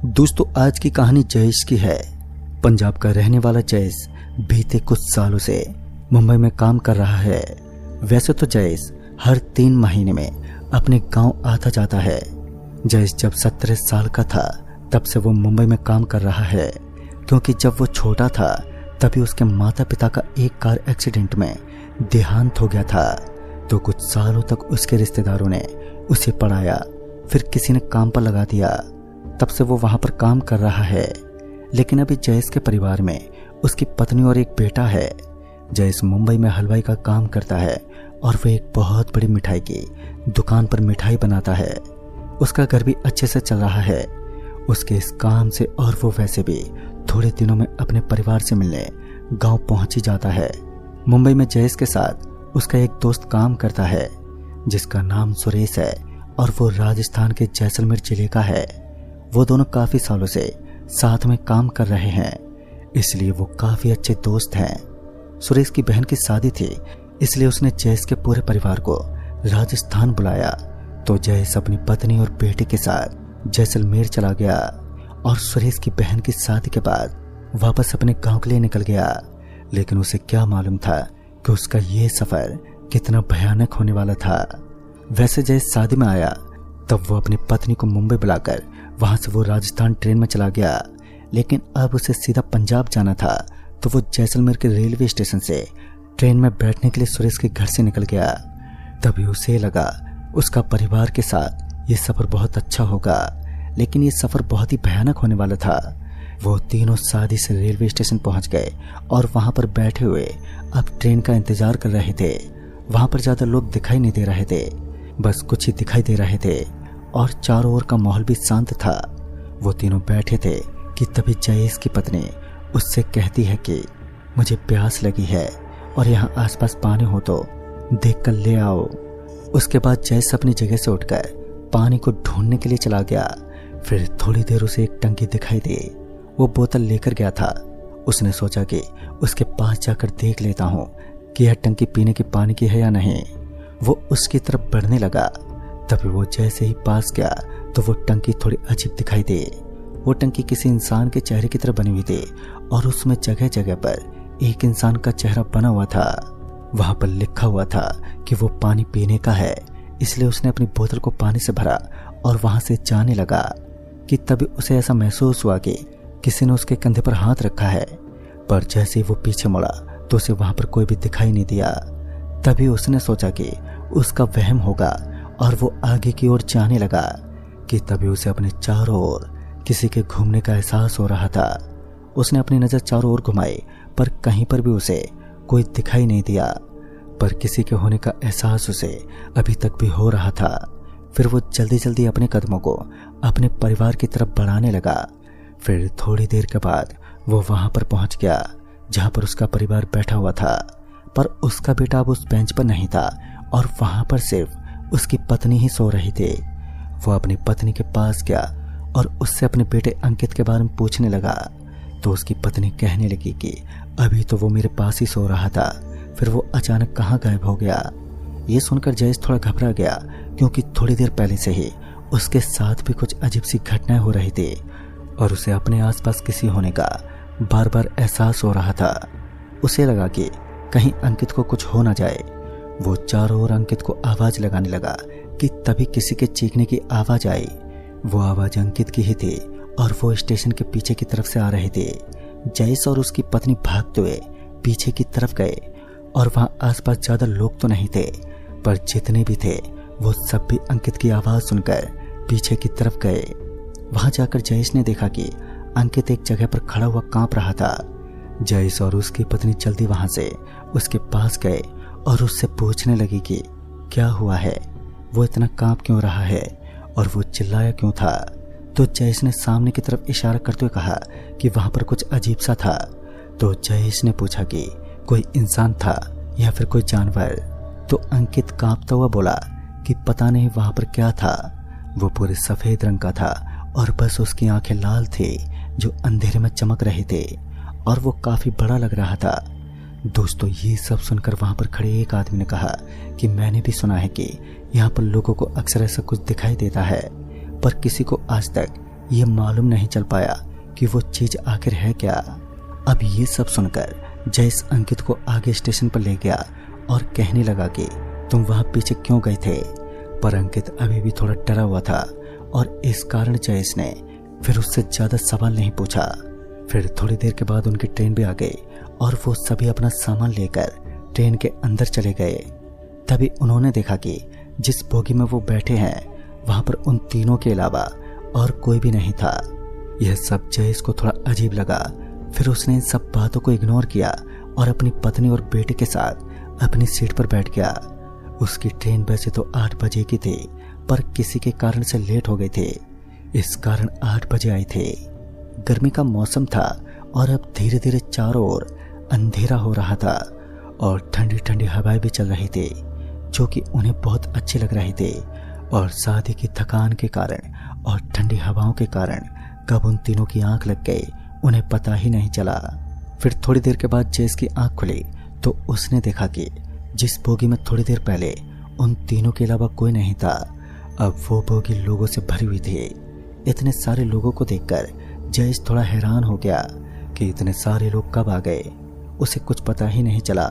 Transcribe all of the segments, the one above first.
दोस्तों आज की कहानी जयेश की है। पंजाब का रहने वाला जयेश बीते कुछ सालों से मुंबई में काम कर रहा है। वैसे तो जयेश हर 3 महीने में अपने गांव आता जाता है। जयेश जब 17 साल का था तब से वो मुंबई में काम कर रहा है, क्योंकि जब वो छोटा था तभी उसके माता पिता का एक कार एक्सीडेंट में देहांत हो गया था। तो कुछ सालों तक उसके रिश्तेदारों ने उसे पढ़ाया, फिर किसी ने काम पर लगा दिया। तब से वो वहां पर काम कर रहा है। लेकिन अभी जयेश के परिवार में उसकी पत्नी और एक बेटा है। जयेश मुंबई में हलवाई का काम करता है और वो एक बहुत बड़ी मिठाई की दुकान पर मिठाई बनाता है। उसका घर भी अच्छे से चल रहा है उसके इस काम से, और वो वैसे भी थोड़े दिनों में अपने परिवार से मिलने गांव पहुंच ही जाता है। मुंबई में जयेश के साथ उसका एक दोस्त काम करता है जिसका नाम सुरेश है, और वो राजस्थान के जैसलमेर जिले का है। वो दोनों काफी सालों से साथ में काम कर रहे हैं, इसलिए वो काफी अच्छे दोस्त हैं। सुरेश की बहन की शादी थी, इसलिए उसने जयेश के पूरे परिवार को राजस्थान बुलाया। तो जयेश अपनी पत्नी और बेटे के साथ जैसलमेर चला गया और सुरेश की बहन की शादी के बाद वापस अपने गांव के लिए निकल गया। लेकिन उसे क्या मालूम था कि उसका ये सफर कितना भयानक होने वाला था। वैसे जयेश शादी में आया तब वो अपनी पत्नी को मुंबई बुलाकर वहां से वो राजस्थान ट्रेन में चला गया। लेकिन अब उसे सीधा पंजाब जाना था, तो वो जैसलमेर के रेलवे स्टेशन से ट्रेन में बैठने के लिए सुरेश के घर से निकल गया। तभी उसे लगा उसका परिवार के साथ ये सफर बहुत अच्छा होगा, लेकिन ये सफर बहुत ही भयानक होने वाला था। वो तीनों शादी से रेलवे स्टेशन पहुंच गए और वहां पर बैठे हुए अब ट्रेन का इंतजार कर रहे थे। वहां पर ज्यादा लोग दिखाई नहीं दे रहे थे, बस कुछ ही दिखाई दे रहे थे और चारों ओर का माहौल भी शांत था। वो तीनों बैठे थे कि तभी जयेश की पत्नी उससे कहती है कि मुझे प्यास लगी है और यहाँ आसपास पानी हो तो देख कर ले आओ। उसके बाद जयेश अपनी जगह से उठकर पानी को ढूंढने के लिए चला गया। फिर थोड़ी देर उसे एक टंकी दिखाई दी। वो बोतल लेकर गया था। उसने सोचा कि उसके पास जाकर देख लेता हूँ कि यह टंकी पीने के पानी की है या नहीं। वो उसकी तरफ बढ़ने लगा। तभी वो जैसे ही पास गया तो वो टंकी थोड़ी अजीब दिखाई दी। वो टंकी किसी इंसान के चेहरे की तरह बनी हुई थी और उसमें जगह जगह पर एक इंसान का चेहरा बना हुआ था। वहां पर लिखा हुआ था कि वो पानी पीने का है। इसलिए उसने अपनी बोतल को पानी से भरा और वहां से जाने लगा कि तभी उसे ऐसा महसूस हुआ कि किसी ने उसके कंधे पर हाथ रखा है। पर जैसे ही वो पीछे मुड़ा तो उसे वहां पर कोई भी दिखाई नहीं दिया। तभी उसने सोचा कि उसका वहम होगा और वो आगे की ओर जाने लगा कि तभी उसे अपने चारों ओर किसी के घूमने का एहसास हो रहा था। उसने अपनी नजर चारों ओर घुमाई, पर कहीं पर भी उसे कोई दिखाई नहीं दिया। पर किसी के होने का एहसास उसे अभी तक भी हो रहा था। फिर वो जल्दी जल्दी अपने कदमों को अपने परिवार की तरफ बढ़ाने लगा। फिर थोड़ी देर के बाद वो वहां पर पहुंच गया जहां पर उसका परिवार बैठा हुआ था। पर उसका बेटा अब उस बेंच पर नहीं था और वहां पर सिर्फ उसकी पत्नी ही सो रही थी। वो अपनी पत्नी के पास गया और उससे अपने बेटे अंकित के बारे में पूछने लगा। तो उसकी पत्नी कहने लगी कि अभी तो वो मेरे पास ही सो रहा था, फिर वो अचानक कहाँ गायब हो गया। ये सुनकर जयेश थोड़ा घबरा गया, क्योंकि थोड़ी देर पहले से ही उसके साथ भी कुछ अजीब सी घटनाएं हो रही थी और उसे अपने आसपास किसी होने का बार बार एहसास हो रहा था। उसे लगा कि कहीं अंकित को कुछ हो ना जाए। वो चारों ओर अंकित को आवाज लगाने लगा कि तभी किसी के चीखने की आवाज आई। वो आवाज अंकित की ही थी और वो स्टेशन के पीछे की तरफ से आ रही थी। जयेश और उसकी पत्नी भागते हुए पीछे की तरफ गए और वहां आसपास ज्यादा लोग तो नहीं थे, पर जितने भी थे वो सब भी अंकित की आवाज सुनकर पीछे की तरफ गए। वहां जाकर जयेश ने देखा कि अंकित एक जगह पर खड़ा हुआ कांप रहा था। जयेश और उसकी पत्नी जल्दी वहां से उसके पास गए और उससे पूछने लगी कि क्या हुआ है, वो इतना कांप क्यों रहा है और वो चिल्लाया क्यों था। तो जयेश ने सामने की तरफ इशारा करते हुए कहा कि वहां पर कुछ अजीब सा था। तो जयेश ने पूछा कि कोई इंसान था या फिर कोई जानवर। तो अंकित कांपता हुआ बोला कि पता नहीं वहां पर क्या था। वो पूरे सफेद रंग का था और बस उसकी आंखें लाल थी जो अंधेरे में चमक रही थी और वो काफी बड़ा लग रहा था। दोस्तों ये सब सुनकर वहां पर खड़े एक आदमी ने कहा कि मैंने भी सुना है कि यहाँ पर लोगों को अक्सर ऐसा कुछ दिखाई देता है, पर किसी को आज तक ये मालूम नहीं चल पाया कि वो चीज आखिर है क्या। अब ये सब सुनकर जयेश अंकित को आगे स्टेशन पर ले गया और कहने लगा कि तुम वहां पीछे क्यों गए थे। पर अंकित अभी भी थोड़ा डरा हुआ था और इस कारण जयेश ने फिर उससे ज्यादा सवाल नहीं पूछा। फिर थोड़ी देर के बाद उनकी ट्रेन भी आ गई और वो सभी अपना सामान लेकर ट्रेन के अंदर चले गए। तभी उन्होंने देखा कि जिस बोगी में वो बैठे हैं वहां पर उन तीनों के अलावा और कोई भी नहीं था। यह सब जयेश को थोड़ा अजीब लगा। फिर उसने इन सब बातों को इग्नोर किया और अपनी पत्नी और बेटे के साथ अपनी सीट पर बैठ गया। उसकी ट्रेन वैसे तो 8 बजे की थी, पर किसी के कारण से लेट हो गए थे, इस कारण 8 बजे आए थे। गर्मी का मौसम था और अब धीरे धीरे चारों ओर अंधेरा हो रहा था और ठंडी ठंडी हवाएं भी चल रही थी, जो कि उन्हें बहुत अच्छे लग रहे थे। और शादी की थकान के कारण और ठंडी हवाओं के कारण कब उन तीनों की आंख लग गई उन्हें पता ही नहीं चला। फिर थोड़ी देर के बाद जयेश की आंख खुली तो उसने देखा कि जिस बोगी में थोड़ी देर पहले उन तीनों के अलावा कोई नहीं था, अब वो बोगी लोगों से भरी हुई थी। इतने सारे लोगों को देखकर जयेश थोड़ा हैरान हो गया कि इतने सारे लोग कब आ गए, उसे कुछ पता ही नहीं चला।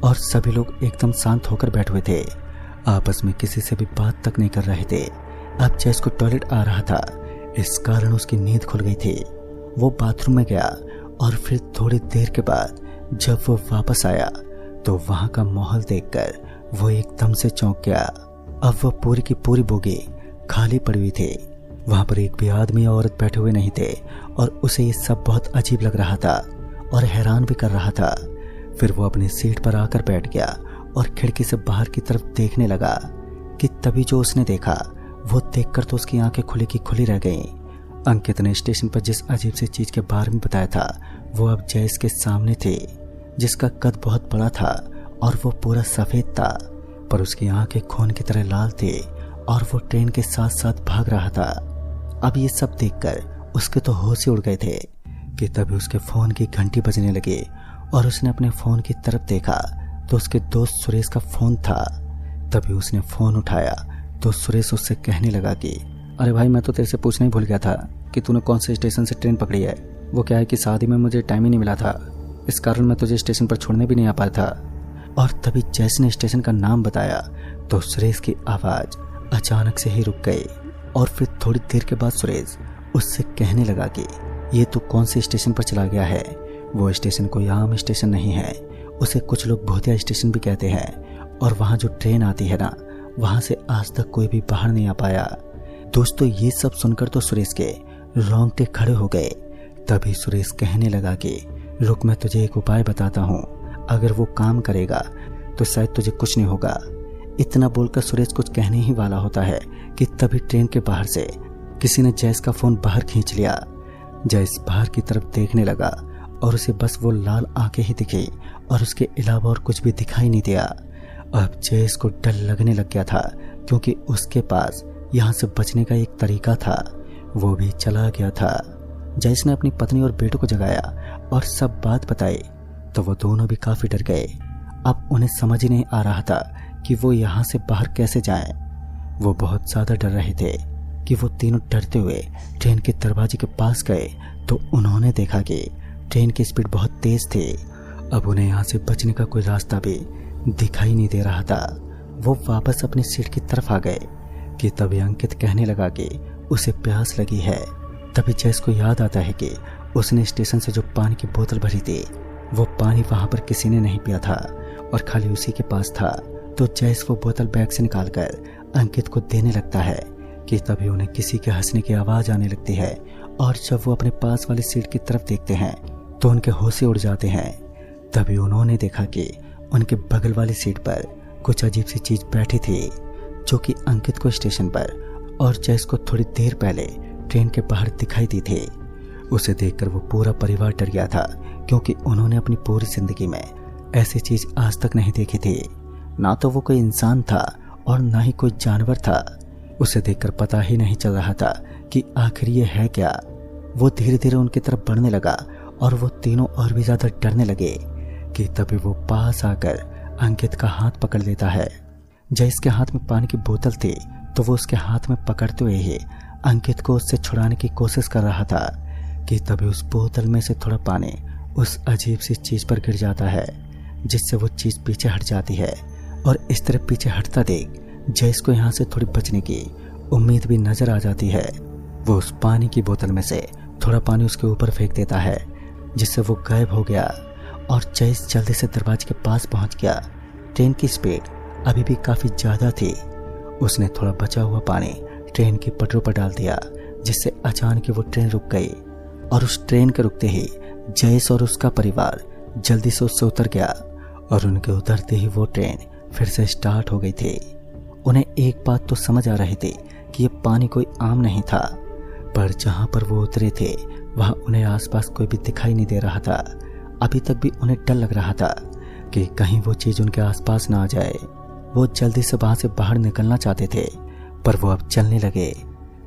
और सभी लोग एकदम शांत होकर बैठे हुए थे, आपस में किसी से भी बात तक नहीं कर रहे थे। अब जयेश को टॉयलेट आ रहा था, इस कारण उसकी नींद खुल गई थी। वो बाथरूम में गया और फिर थोड़ी देर के बाद जब वो वापस आया तो वहां का माहौल देखकर वो एकदम से चौंक गया। अब वो पूरी की पूरी बोगी खाली पड़ी हुई थी, वहां पर एक भी आदमी या औरत बैठे हुए नहीं थे और उसे ये सब बहुत अजीब लग रहा था और हैरान भी कर रहा था। फिर वो अपनी सीट पर आकर बैठ गया और खिड़की से बाहर की तरफ देखने लगा कि तभी जो उसने देखा वो देखकर तो उसकी आंखें खुली की खुली रह गईं। अंकित ने स्टेशन पर जिस अजीब सी चीज के बारे में बताया था वो अब जयेश के सामने थी, जिसका कद बहुत बड़ा था और वो पूरा सफेद था, पर उसकी आंखें खून की तरह लाल थी और वो ट्रेन के साथ साथ भाग रहा था। अब ये सब देखकर उसके तो होश ही उड़ गए थे कि तभी उसके फोन की घंटी बजने लगी और उसने अपने फोन की तरफ देखा तो उसके दोस्त सुरेश का फोन था। तभी उसने फोन उठाया तो सुरेश उससे कहने लगा कि अरे भाई, मैं तो तेरे से पूछना ही भूल गया था कि तूने कौन से स्टेशन से ट्रेन पकड़ी है। वो क्या है कि शादी में मुझे टाइम ही नहीं मिला था, इस कारण मैं तुझे स्टेशन पर छोड़ने भी नहीं आ पाया था। और तभी जयेश ने स्टेशन का नाम बताया तो सुरेश की आवाज अचानक से ही रुक गई और फिर थोड़ी देर के बाद सुरेश उससे कहने लगा कि ये तो कौन से स्टेशन पर चला गया है। वो स्टेशन कोई आम स्टेशन नहीं है, उसे कुछ लोग भूतिया स्टेशन भी कहते हैं और वहाँ जो ट्रेन आती है ना, वहाँ से आज तक कोई भी बाहर नहीं आ पाया। दोस्तों, ये सब सुनकर तो सुरेश के रोंगटे खड़े हो गए। तभी सुरेश कहने लगा कि रुक, मैं तुझे एक उपाय बताता हूँ, अगर वो काम करेगा तो शायद तुझे कुछ नहीं होगा। इतना बोलकर सुरेश कुछ कहने ही वाला होता है कि तभी ट्रेन के बाहर से किसी ने जयेश का फोन बाहर खींच लिया। जयेश बाहर की तरफ देखने लगा और उसे बस वो लाल आंखें ही दिखी और उसके अलावा और कुछ भी दिखाई नहीं दिया। अब जयेश को डर लगने लग गया था क्योंकि उसके पास यहाँ से बचने का एक तरीका था, वो भी चला गया था। जयेश ने अपनी पत्नी और बेटों को जगाया और सब बात बताई तो वो दोनों भी काफी डर गए। अब उन्हें समझ ही नहीं आ रहा था कि वो यहाँ से बाहर कैसे जाएं। वो बहुत ज्यादा डर रहे थे कि वो तीनों डरते हुए ट्रेन के दरवाजे के पास गए तो उन्होंने देखा कि ट्रेन की स्पीड बहुत तेज थी। अब उन्हें यहाँ से बचने का कोई रास्ता भी दिखाई नहीं दे रहा था। वो वापस अपनी सीट की तरफ आ गए कि तभी अंकित कहने लगा कि उसे प्यास लगी है। तभी जयेश को याद आता है कि उसने स्टेशन से जो पानी की बोतल भरी थी वो पानी वहां पर किसी ने नहीं पिया था और खाली उसी के पास था। तो जयेश वो बोतल बैग से निकालकर अंकित को देने लगता है कि तभी उन्हें किसी के हंसने की आवाज आने लगती है और जब वो अपने पास वाली सीट की तरफ देखते हैं तो उनके होश उड़ जाते हैं। तभी उन्होंने देखा कि उनके बगल वाली सीट पर कुछ अजीब सी चीज बैठी थी जो कि अंकित को स्टेशन पर और जयेश को थोड़ी देर पहले ट्रेन के बाहर दिखाई दी थी। उसे देखकर वो पूरा परिवार डर गया था क्योंकि उन्होंने अपनी पूरी जिंदगी में ऐसी चीज आज तक नहीं देखी थी। ना तो वो कोई इंसान था और ना ही कोई जानवर था। उसे देखकर पता ही नहीं चल रहा था कि आखिर ये है क्या। वो धीरे धीरे उनकी तरफ बढ़ने लगा और वो तीनों और भी ज्यादा डरने लगे कि तभी वो पास आकर अंकित का हाथ पकड़ लेता है। जयेश के हाथ में पानी की बोतल थी तो वो उसके हाथ में पकड़ते हुए ही अंकित को उससे छुड़ाने की कोशिश कर रहा था कि तभी उस बोतल में से थोड़ा पानी उस अजीब सी चीज पर गिर जाता है, जिससे वो चीज पीछे हट जाती है। और इस तरह पीछे हटता देख जयेश को यहाँ से थोड़ी बचने की उम्मीद भी नजर आ जाती है। वो उस पानी की बोतल में से थोड़ा पानी उसके ऊपर फेंक देता है, जिससे वो गायब हो गया। और जयेश जल्दी से दरवाजे के पास पहुंच गया। ट्रेन की स्पीड अभी भी काफी ज्यादा थी। उसने थोड़ा बचा हुआ पानी ट्रेन की पटरों पर डाल दिया, जिससे अचानक वो ट्रेन रुक गई। और उस ट्रेन के रुकते ही जयेश और उसका परिवार जल्दी से उससे उतर गया। और उनके उतरते ही वो ट्रेन फिर से स्टार्ट हो गई थी। उन्हें एक बात तो समझ आ रही थी कि ये पानी कोई आम नहीं था, पर जहां पर वो उतरे थे वहां उन्हें आसपास कोई भी दिखाई नहीं दे रहा था। अभी तक भी उन्हें डर लग रहा था कि कहीं वो चीज उनके आसपास ना आ जाए। वो जल्दी से वहां से बाहर निकलना चाहते थे, पर वो अब चलने लगे।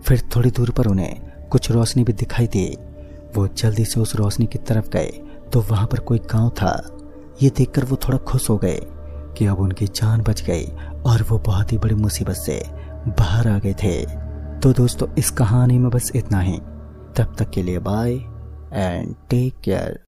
फिर थोड़ी दूर पर उन्हें कुछ रोशनी भी दिखाई दी। वो जल्दी से उस रोशनी की तरफ गए तो वहां पर कोई गांव था। ये देखकर वो थोड़ा खुश हो गए कि अब उनकी जान बच गई और वो बहुत ही बड़ी मुसीबत से बाहर आ गए थे। तो दोस्तों, इस कहानी में बस इतना ही। तब तक के लिए बाय एंड टेक केयर।